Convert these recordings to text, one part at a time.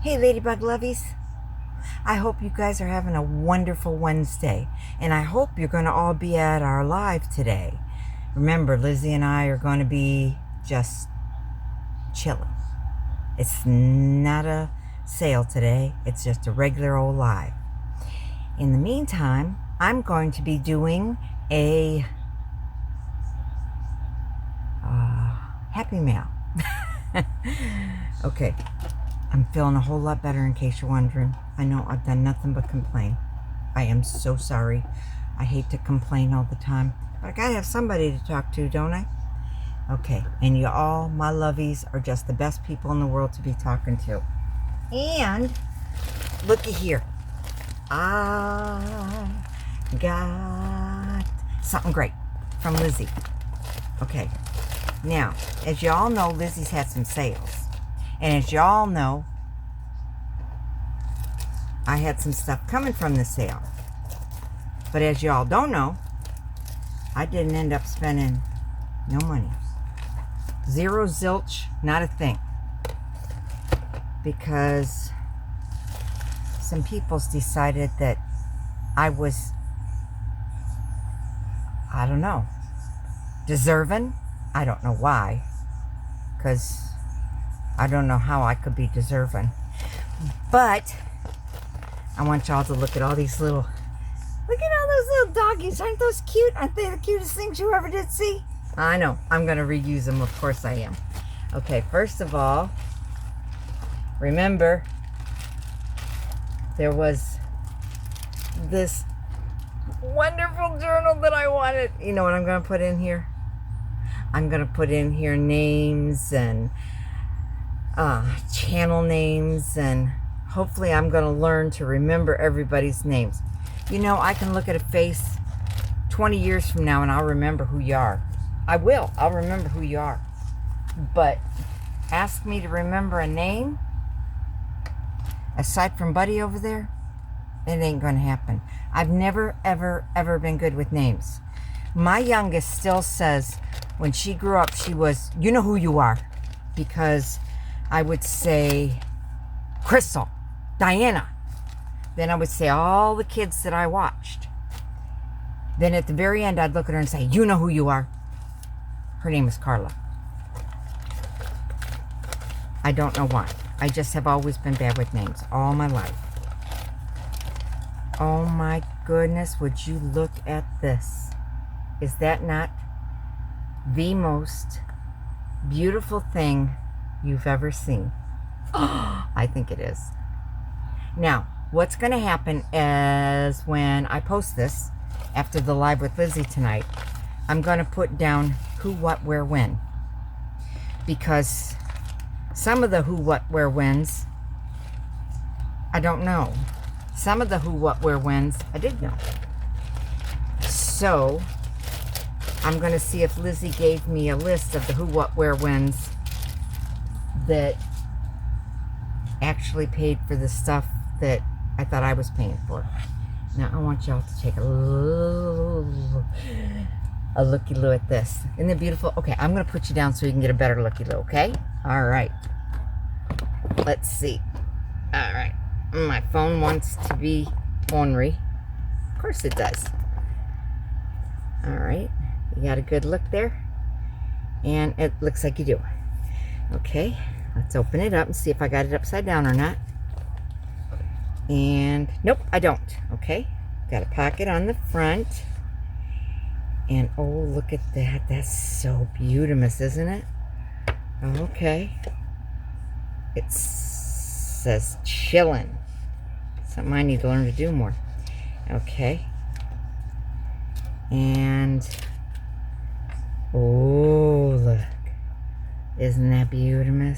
Hey Ladybird Lovies, I hope you guys are having a wonderful Wednesday, and I hope you're going to all be at our live today. Remember, Lizzie and I are going to be just chilling. It's not a sale today, it's just a regular old live. In the meantime, I'm going to be doing a Happy Mail. Okay. I'm feeling a whole lot better, in case you're wondering. I know I've done nothing but complain. I am so sorry. I hate to complain all the time, but I gotta have somebody to talk to, don't I? Okay, and you all, my lovies, are just the best people in the world to be talking to. And looky here. I got something great from Lizzie. Okay, now, as you all know, Lizzie's had some sales. And as y'all know, I had some stuff coming from the sale. But as y'all don't know, I didn't end up spending no money. Zero zilch, not a thing. Because some people's decided that I was, I don't know, deserving. I don't know why. Because I don't know how I could be deserving. But I want y'all to look at all these look at all those little doggies. Aren't those cute? Aren't they the cutest things you ever did see? I know. I'm going to reuse them. Of course I am. Okay, first of all, remember, there was this wonderful journal that I wanted. You know what I'm going to put in here? I'm going to put in here names and channel names, and hopefully I'm going to learn to remember everybody's names. You know, I can look at a face 20 years from now and I'll remember who you are. I'll remember who you are. But ask me to remember a name, aside from Buddy over there, it ain't going to happen. I've never, ever, ever been good with names. My youngest still says when she grew up, she was, you know who you are, because I would say Crystal, Diana. Then I would say all the kids that I watched. Then at the very end, I'd look at her and say, you know who you are. Her name is Carla. I don't know why. I just have always been bad with names all my life. Oh my goodness, would you look at this? Is that not the most beautiful thing you've ever seen? I think it is. Now, what's going to happen is when I post this, after the live with Lizzie tonight, I'm going to put down who, what, where, when. Because some of the who, what, where, whens, I don't know. Some of the who, what, where, whens, I did know. So I'm going to see if Lizzie gave me a list of the who, what, where, whens that actually paid for the stuff that I thought I was paying for. Now I want y'all to take a looky-loo at this. Isn't it beautiful? Okay, I'm going to put you down so you can get a better looky-loo, okay? All right. Let's see. All right. My phone wants to be ornery. Of course it does. All right. You got a good look there? And it looks like you do. Okay, let's open it up and see if I got it upside down or not. And nope, I don't. Okay, got a pocket on the front. And oh, look at that. That's so beautiful, isn't it? Okay. It says chillin'. Something I need to learn to do more. Okay. And oh, look. Isn't that beautiful?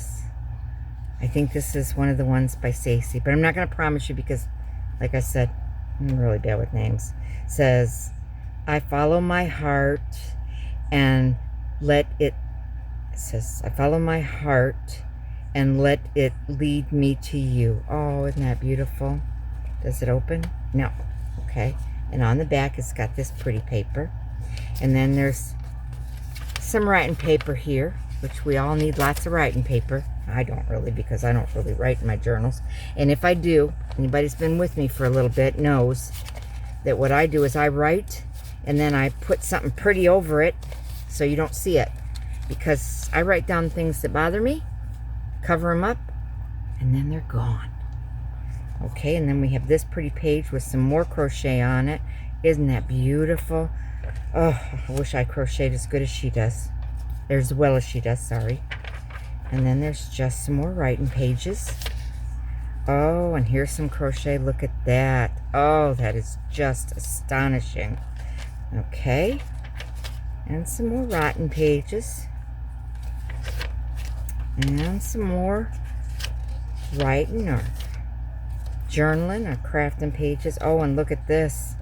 I think this is one of the ones by Stacy, but I'm not going to promise you because, like I said, I'm really bad with names. It says, I follow my heart and let it, I follow my heart and let it lead me to you. Oh, isn't that beautiful? Does it open? No. Okay. And on the back, it's got this pretty paper. And then there's some writing paper here, which we all need lots of writing paper. I don't really, because I don't really write in my journals. And if I do, anybody's been with me for a little bit knows that what I do is I write and then I put something pretty over it so you don't see it. Because I write down things that bother me, cover them up, and then they're gone. Okay, and then we have this pretty page with some more crochet on it. Isn't that beautiful? Oh, I wish I crocheted as good as she does. Or as well as she does, sorry. And then there's just some more writing pages. Oh, and here's some crochet. Look at that. Oh, that is just astonishing. Okay. And some more writing pages. And some more writing or journaling or crafting pages. Oh, and look at this.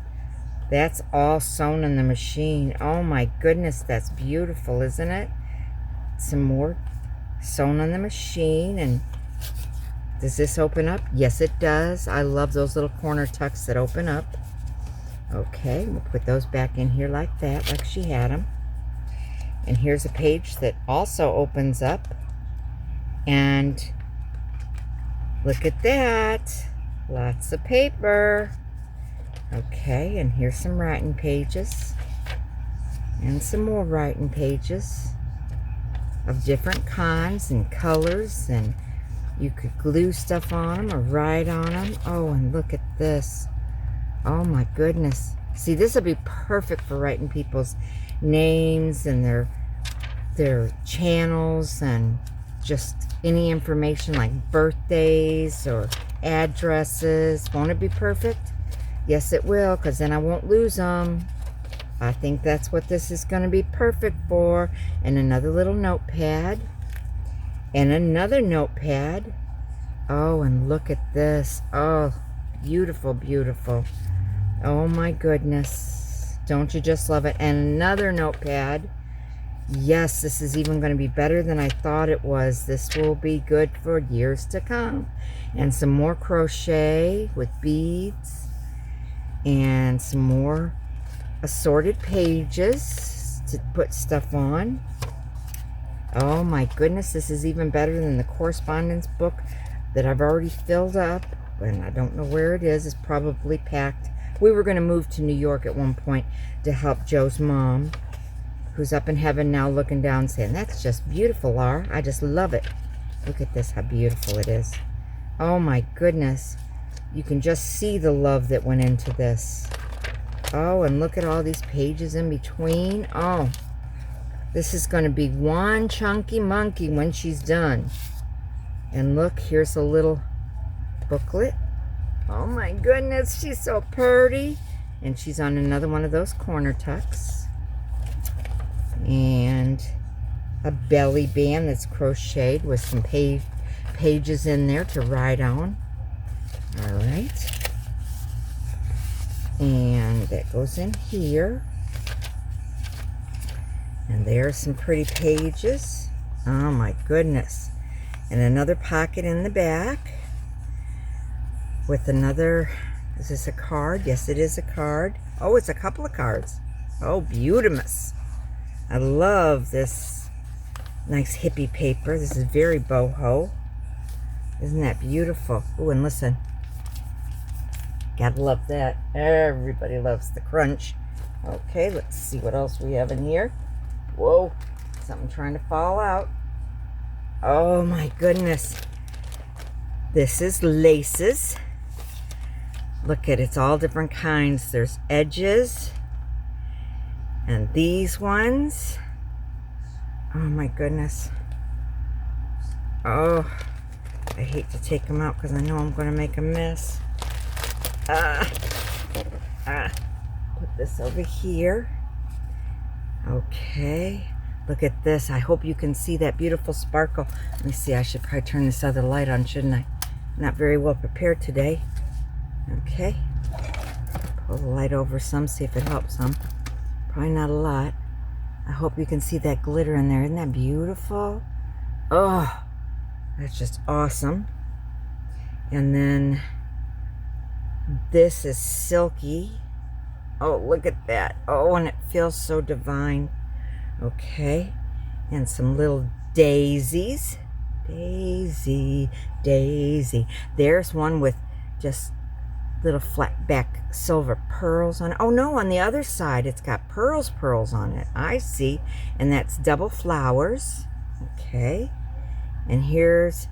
That's all sewn in the machine. Oh my goodness, that's beautiful, isn't it? Some more sewn on the machine. And does this open up? Yes, it does. I love those little corner tucks that open up. Okay, we'll put those back in here like that, like she had them. And here's a page that also opens up. And look at that. Lots of paper. Okay, and here's some writing pages. And some more writing pages of different kinds and colors. And you could glue stuff on them or write on them. Oh, and look at this. Oh my goodness. See, this will be perfect for writing people's names and their channels and just any information like birthdays or addresses. Won't it be perfect? Yes, it will, because then I won't lose them. I think that's what this is going to be perfect for. And another little notepad. And another notepad. Oh, and look at this. Oh, beautiful, beautiful. Oh my goodness. Don't you just love it? And another notepad. Yes, this is even going to be better than I thought it was. This will be good for years to come. And some more crochet with beads. And some more assorted pages to put stuff on. Oh my goodness, this is even better than the correspondence book that I've already filled up. And I don't know where it is. It's probably packed. We were going to move to New York at one point to help Joe's mom, who's up in heaven now looking down saying, that's just beautiful, Laura. I just love it. Look at this, how beautiful it is. Oh my goodness. You can just see the love that went into this. Oh, and look at all these pages in between. Oh, this is going to be one chunky monkey when she's done. And look, here's a little booklet. Oh my goodness, she's so pretty. And she's on another one of those corner tucks. And a belly band that's crocheted with some pages in there to write on. All right. And that goes in here. And there's some pretty pages. Oh my goodness. And another pocket in the back with another, is this a card? Yes, it is a card. Oh, it's a couple of cards. Oh, beautimous. I love this nice hippie paper. This is very boho. Isn't that beautiful? Oh, and listen. Gotta love that. Everybody loves the crunch. Okay, let's see what else we have in here. Whoa, something trying to fall out. Oh my goodness. This is laces. Look at it, it's all different kinds. There's edges. And these ones. Oh my goodness. Oh, I hate to take them out because I know I'm going to make a mess. Put this over here. Okay. Look at this. I hope you can see that beautiful sparkle. Let me see. I should probably turn this other light on, shouldn't I? Not very well prepared today. Okay. Pull the light over some, see if it helps some. Probably not a lot. I hope you can see that glitter in there. Isn't that beautiful? Oh, that's just awesome. And then this is silky. Oh, look at that. Oh, and it feels so divine. Okay. And some little daisies. Daisy, Daisy. There's one with just little flat back silver pearls on it. Oh no, on the other side it's got pearls on it. I see. And that's double flowers. Okay. And here's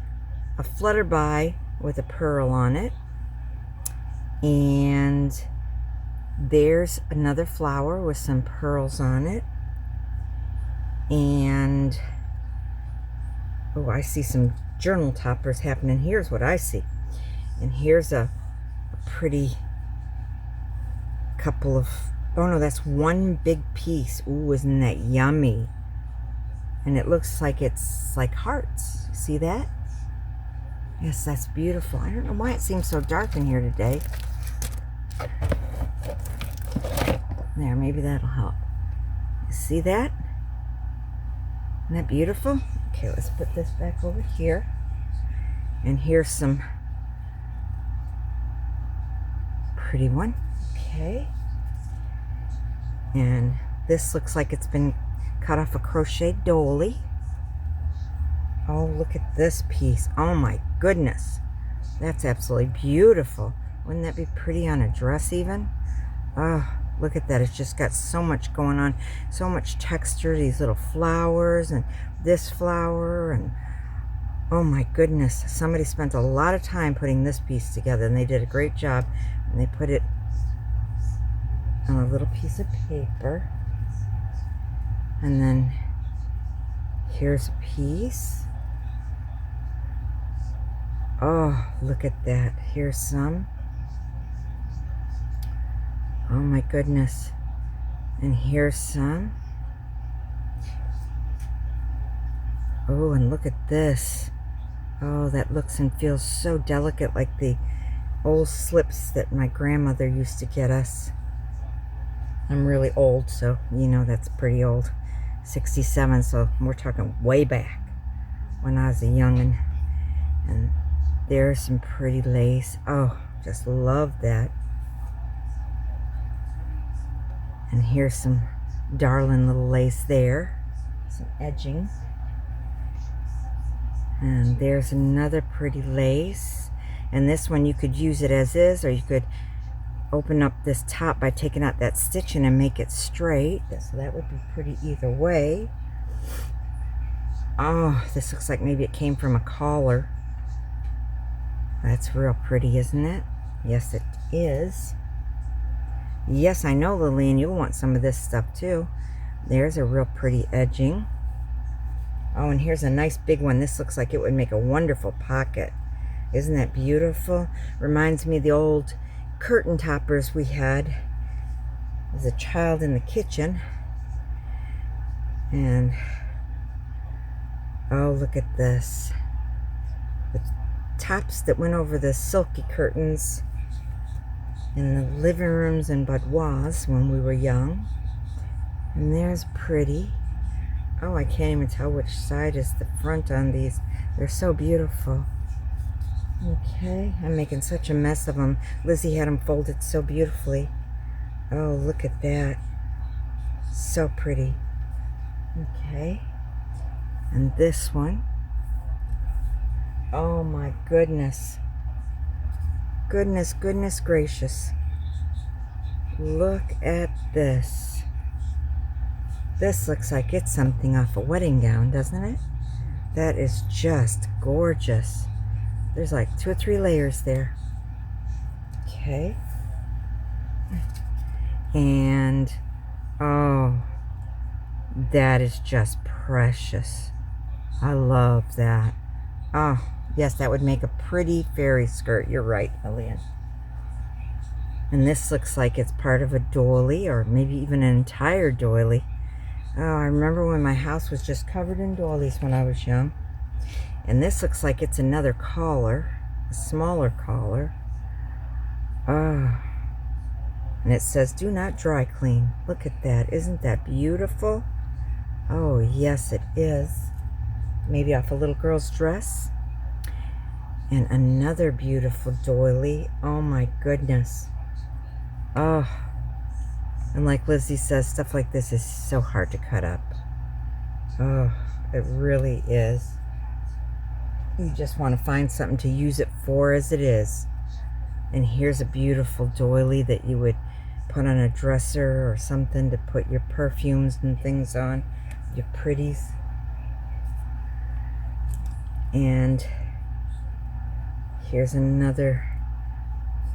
a flutterby with a pearl on it. And there's another flower with some pearls on it. And oh, I see some journal toppers happening. Here's what I see. And here's a pretty couple of, oh no, that's one big piece. Ooh, isn't that yummy? And it looks like it's like hearts. See that? Yes, that's beautiful. I don't know why it seems so dark in here today. There, maybe that'll help. You see that? Isn't that beautiful? Okay, let's put this back over here. And here's some pretty one. Okay. And this looks like it's been cut off a crochet dolly. Oh, look at this piece. Oh my goodness. That's absolutely beautiful. Wouldn't that be pretty on a dress even? Oh, look at that. It's just got so much going on. So much texture. These little flowers and this flower. And oh my goodness. Somebody spent a lot of time putting this piece together. And they did a great job. And they put it on a little piece of paper. And then here's a piece. Oh, look at that. Here's some. Oh my goodness. And here's some. Oh, and look at this. Oh, that looks and feels so delicate, like the old slips that my grandmother used to get us. I'm really old, so you know that's pretty old. 67, so we're talking way back when I was a youngin'. And there's some pretty lace. Oh, just love that. And here's some darling little lace there. Some edging. And there's another pretty lace. And this one you could use it as is, or you could open up this top by taking out that stitching and make it straight. So that would be pretty either way. Oh, this looks like maybe it came from a collar. That's real pretty, isn't it? Yes, it is. Yes, I know, Lillian, you'll want some of this stuff too. There's a real pretty edging. Oh, and here's a nice big one. This looks like it would make a wonderful pocket. Isn't that beautiful? Reminds me of the old curtain toppers we had as a child in the kitchen. And oh, look at this. The tops that went over the silky curtains in the living rooms and boudoirs when we were young. And there's pretty. Oh, I can't even tell which side is the front on these. They're so beautiful. Okay, I'm making such a mess of them. Lizzie had them folded so beautifully. Oh, look at that. So pretty. Okay. And this one. Oh my goodness. Goodness, goodness gracious. Look at this. This looks like it's something off a wedding gown, doesn't it? That is just gorgeous. There's like 2 or 3 layers there. Okay. And, oh, that is just precious. I love that. Oh, yes, that would make a pretty fairy skirt. You're right, Lillian. And this looks like it's part of a doily, or maybe even an entire doily. Oh, I remember when my house was just covered in doilies when I was young. And this looks like it's another collar, a smaller collar. Oh, and it says, do not dry clean. Look at that. Isn't that beautiful? Oh, yes, it is. Maybe off a little girl's dress. And another beautiful doily. Oh, my goodness. Oh, and like Lizzie says, stuff like this is so hard to cut up. Oh, it really is. You just want to find something to use it for as it is. And here's a beautiful doily that you would put on a dresser or something to put your perfumes and things on, your pretties. And here's another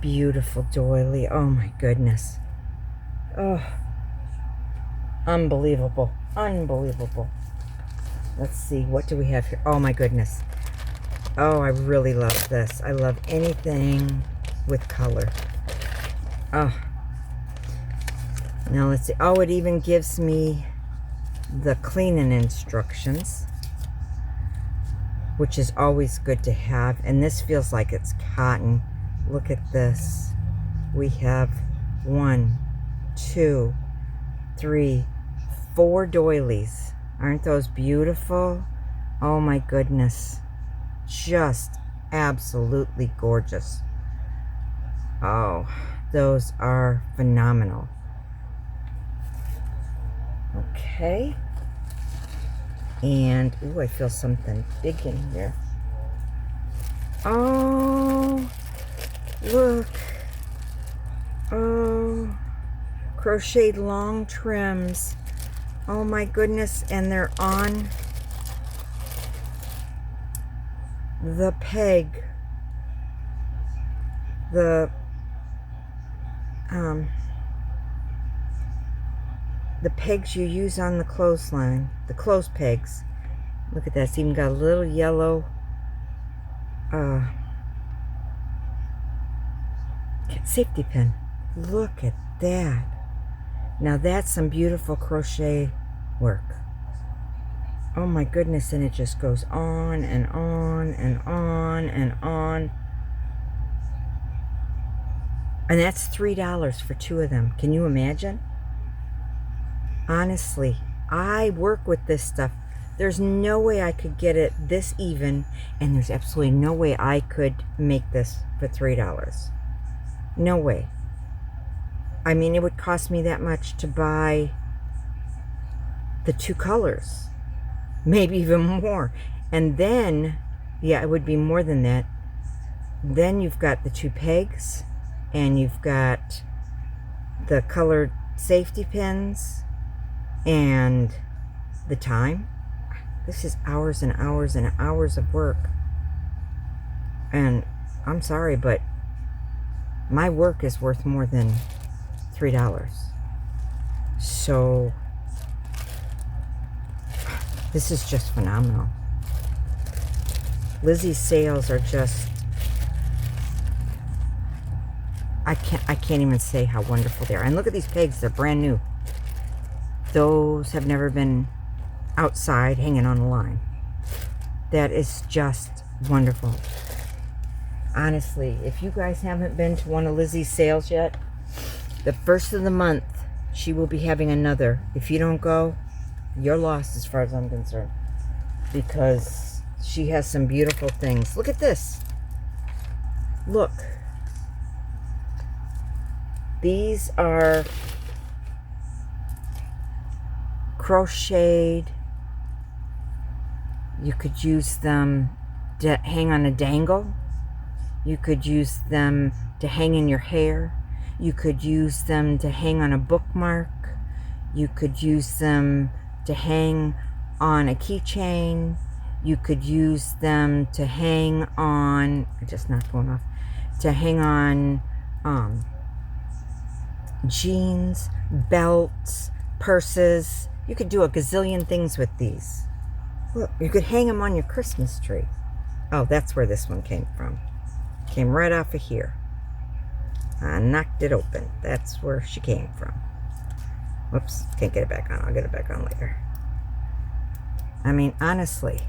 beautiful doily. Oh my goodness. Oh, unbelievable. Unbelievable. Let's see, what do we have here? Oh my goodness. Oh, I really love this. I love anything with color. Oh. Now let's see. Oh, it even gives me the cleaning instructions, which is always good to have. And this feels like it's cotton. Look at this. We have 1, 2, 3, 4 doilies. Aren't those beautiful? Oh my goodness. Just absolutely gorgeous. Oh, those are phenomenal. Okay. And, ooh, I feel something big in here. Oh, look. Oh, crocheted long trims. Oh my goodness, and they're on the peg. The pegs you use on the clothesline, the clothes pegs. Look at that, it's even got a little yellow safety pin. Look at that. Now that's some beautiful crochet work. Oh my goodness, and it just goes on and on and on and on. And that's $3 for 2 of them. Can you imagine? Honestly, I work with this stuff. There's no way I could get it this even, and there's absolutely no way I could make this for $3. No way. I mean, it would cost me that much to buy the 2 colors. Maybe even more. And then, yeah, it would be more than that. Then you've got the 2 pegs, and you've got the colored safety pins, and the time. This is hours and hours and hours of work. And I'm sorry, but my work is worth more than $3. So this is just phenomenal. Lizzi's sales are just, I can't even say how wonderful they are. And look at these pegs, they're brand new. Those have never been outside hanging on the line. That is just wonderful. Honestly, if you guys haven't been to one of Lizzi's sales yet, the first of the month, she will be having another. If you don't go, you're lost as far as I'm concerned. Because she has some beautiful things. Look at this. Look. These are crocheted. You could use them to hang on a dangle. You could use them to hang in your hair. You could use them to hang on a bookmark. You could use them to hang on a keychain. You could use them to hang on, just not going off, to hang on jeans, belts, purses. You could do a gazillion things with these. Look, you could hang them on your Christmas tree. Oh, that's where this one came from. Came right off of here. I knocked it open. That's where she came from. Whoops, can't get it back on. I'll get it back on later. I mean, honestly,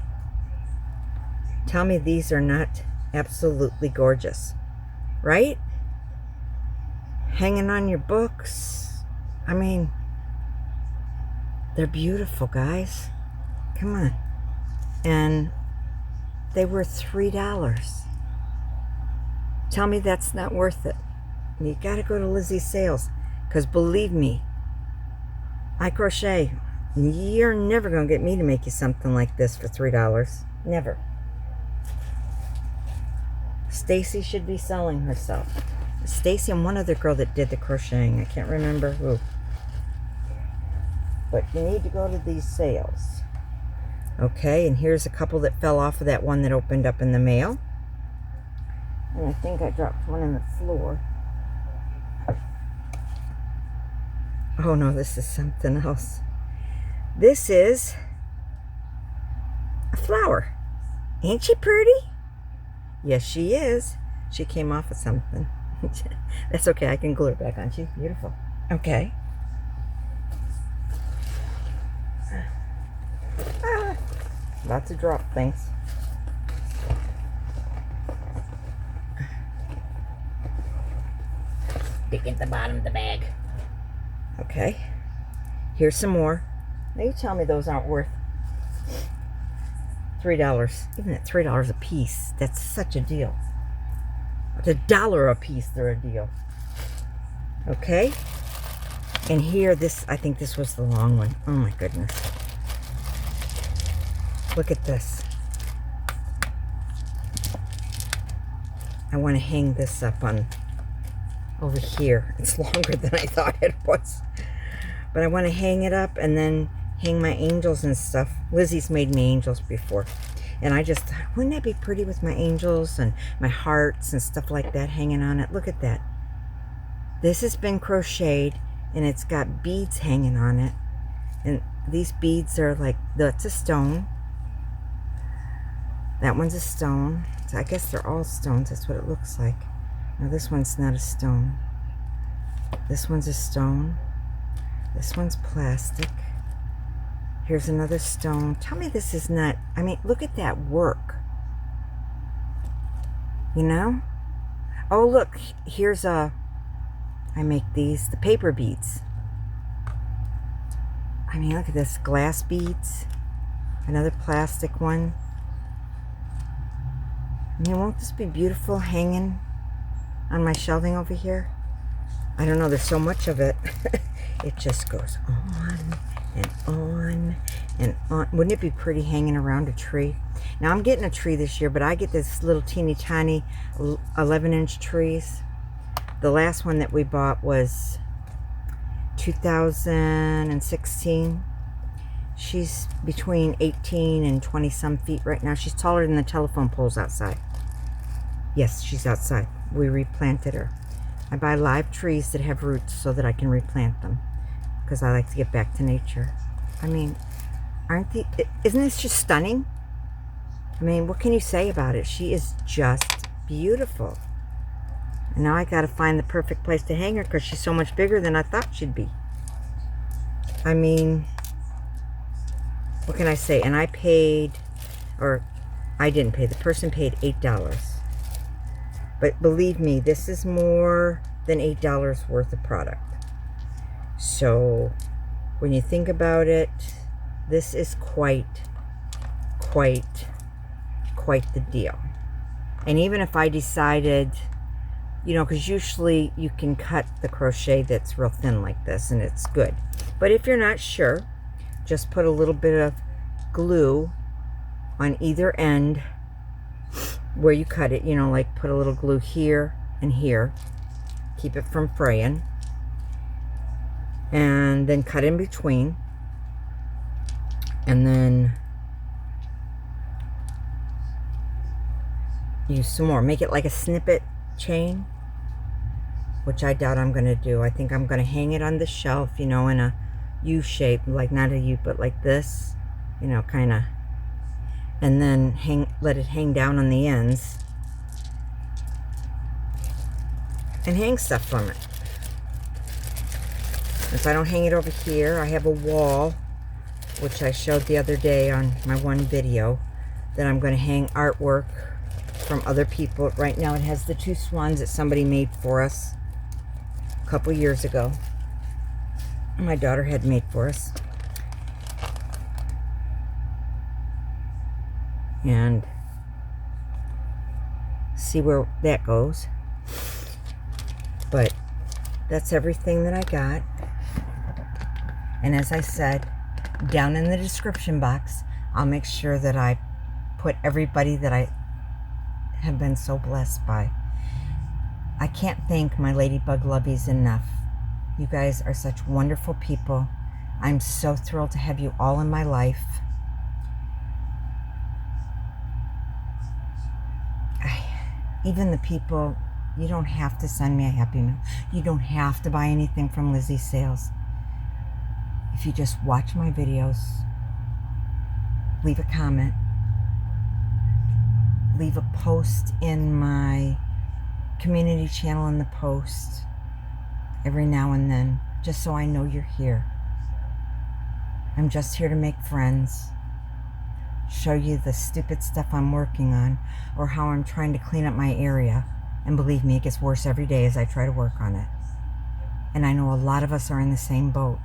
tell me these are not absolutely gorgeous, right? Hanging on your books. I mean, they're beautiful, guys. Come on. And they were $3. Tell me that's not worth it. You gotta go to Lizzi's sales, because believe me, I crochet. You're never gonna get me to make you something like this for $3. Never. Stacy should be selling herself. Stacy and one other girl that did the crocheting. I can't remember who. But you need to go to these sales. Okay, and here's a couple that fell off of that one that opened up in the mail. And I think I dropped one on the floor. Oh no, this is something else. This is a flower. Ain't she pretty? Yes, she is. She came off of something. That's okay, I can glue it back on. She's beautiful. Okay. Lots of drop things. Dig at the bottom of the bag. Okay. Here's some more. Now you tell me those aren't worth $3. Even at $3 a piece, that's such a deal. At $1 a piece, they're a deal. Okay. And here, I think this was the long one. Oh my goodness. Look at this. I want to hang this up on over here. It's longer than I thought it was. But I want to hang it up and then hang my angels and stuff. Lizzie's made me angels before. And I just thought, wouldn't that be pretty with my angels and my hearts and stuff like that hanging on it? Look at that. This has been crocheted and it's got beads hanging on it. And these beads are like, that's a stone. That one's a stone. So I guess they're all stones. That's what it looks like. Now this one's not a stone. This one's a stone. This one's plastic. Here's another stone. Tell me this is not... I mean, look at that work. You know? Oh, look. Here's a... I make these. The paper beads. I mean, look at this. Glass beads. Another plastic one. I mean, won't this be beautiful hanging on my shelving over here? I don't know. There's so much of it. It just goes on and on and on. Wouldn't it be pretty hanging around a tree? Now, I'm getting a tree this year, but I get this little teeny tiny 11-inch trees. The last one that we bought was 2016. She's between 18 and 20 some feet right now. She's taller than the telephone poles outside. Yes, she's outside. We replanted her. I buy live trees that have roots so that I can replant them because I like to get back to nature. I mean, isn't this just stunning? I mean, what can you say about it? She is just beautiful. And now I got to find the perfect place to hang her because she's so much bigger than I thought she'd be. I mean, what can I say? And I paid, or I didn't pay, the person paid $8. But believe me, this is more than $8 worth of product. So when you think about it, this is quite the deal. And even if I decided, you know, because usually you can cut the crochet that's real thin like this and it's good. But if you're not sure, just put a little bit of glue on either end where you cut it, you know, like put a little glue here and here, keep it from fraying, and then cut in between, and then use some more. Make it like a snippet chain, which I doubt I'm going to do. I think I'm going to hang it on the shelf, you know, in a U shape, like not a U, but like this, you know, kind of, and then let it hang down on the ends and hang stuff from it. If I don't hang it over here, I have a wall, which I showed the other day on my one video, that I'm going to hang artwork from other people. Right now it has the two swans that somebody made for us a couple years ago. My daughter had made for us. And see where that goes. But that's everything that I got. And as I said, down in the description box, I'll make sure that I put everybody that I have been so blessed by. I can't thank my Ladybird Lovies enough. You guys are such wonderful people. I'm so thrilled to have you all in my life. Even the people, you don't have to send me a happy meal. You don't have to buy anything from Lizzi Sales. If you just watch my videos, leave a comment, leave a post in my community channel in the post every now and then, just so I know you're here. I'm just here to make friends, show you the stupid stuff I'm working on, or how I'm trying to clean up my area. And believe me, it gets worse every day as I try to work on it. And I know a lot of us are in the same boat.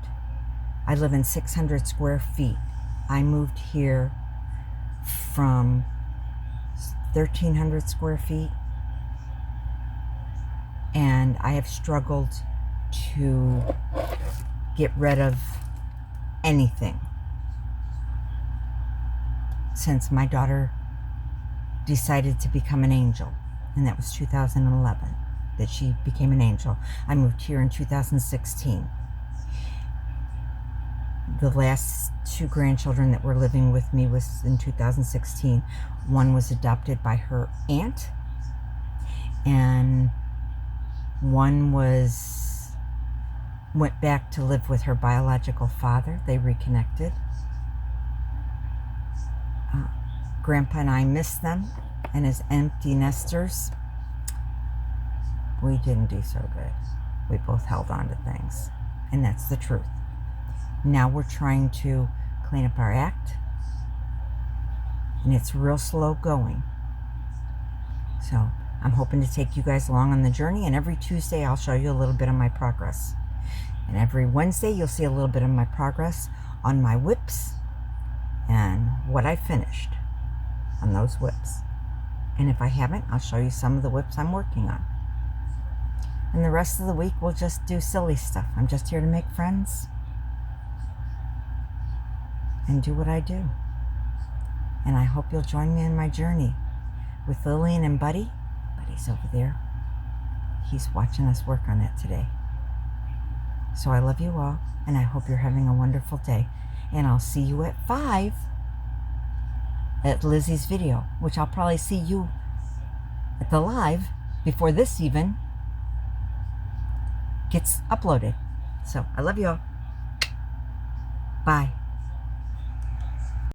I live in 600 square feet. I moved here from 1,300 square feet, and I have struggled to get rid of anything since my daughter decided to become an angel, and that was 2011 that she became an angel. I moved here in 2016. The last 2 grandchildren that were living with me was in 2016. One was adopted by her aunt, and one went back to live with her biological father. They reconnected. Grandpa and I miss them, and as empty nesters, we didn't do so good. We both held on to things, and that's the truth. Now we're trying to clean up our act, and it's real slow going. So I'm hoping to take you guys along on the journey, and every Tuesday I'll show you a little bit of my progress. And every Wednesday you'll see a little bit of my progress on my whips and what I finished on those whips. And if I haven't, I'll show you some of the whips I'm working on. And the rest of the week we'll just do silly stuff. I'm just here to make friends and do what I do. And I hope you'll join me in my journey with Lillian and Buddy. Buddy's over there. He's watching us work on it today. So I love you all, and I hope you're having a wonderful day. And I'll see you at 5 at Lizzi's video, which I'll probably see you at the live before this even gets uploaded. So I love you all. Bye.